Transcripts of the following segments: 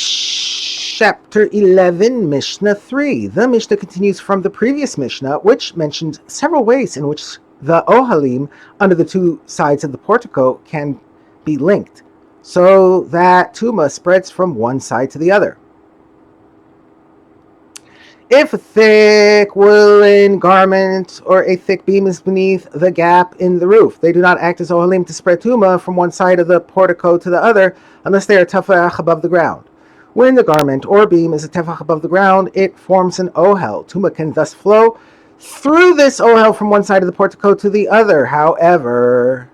Chapter 11, Mishnah 3. The Mishnah continues from the previous Mishnah, which mentioned several ways in which the Ohalim under the two sides of the portico can be linked, so that Tuma spreads from one side to the other. If a thick woolen garment or a thick beam is beneath the gap in the roof, they do not act as Ohalim to spread Tuma from one side of the portico to the other unless they are tefach above the ground. When the garment or beam is a tefach above the ground, it forms an ohel. Tuma can thus flow through this ohel from one side of the portico to the other. However,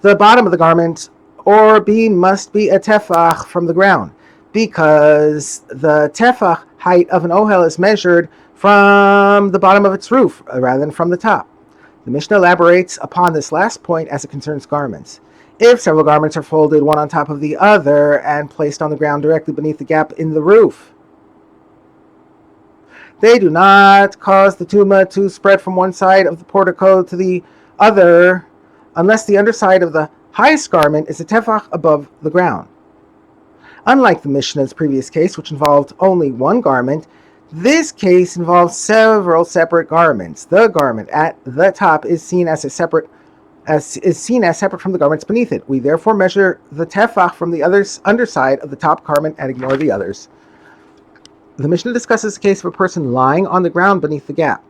the bottom of the garment or beam must be a tefach from the ground, because the tefach height of an ohel is measured from the bottom of its roof rather than from the top. The Mishnah elaborates upon this last point as it concerns garments. If several garments are folded one on top of the other and placed on the ground directly beneath the gap in the roof, they do not cause the tuma to spread from one side of the portico to the other unless the underside of the highest garment is a tefach above the ground. Unlike the Mishnah's previous case, which involved only one garment, this case involves several separate garments. The garment at the top is seen as separate from the garments beneath it. We therefore measure the tefach from the underside of the top garment and ignore the others. The Mishnah discusses the case of a person lying on the ground beneath the gap.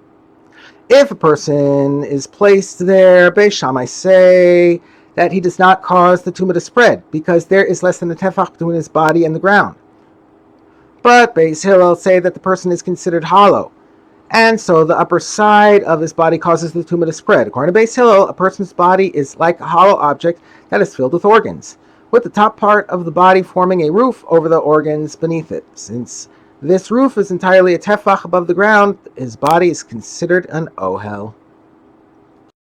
If a person is placed there, Beis Shammai say that he does not cause the tumah to spread, because there is less than a tefach between his body and the ground. But Beis Hillel say that the person is considered hollow, and so the upper side of his body causes the tumah to spread. According to Beis Hillel, a person's body is like a hollow object that is filled with organs, with the top part of the body forming a roof over the organs beneath it. Since this roof is entirely a tefach above the ground, his body is considered an ohel.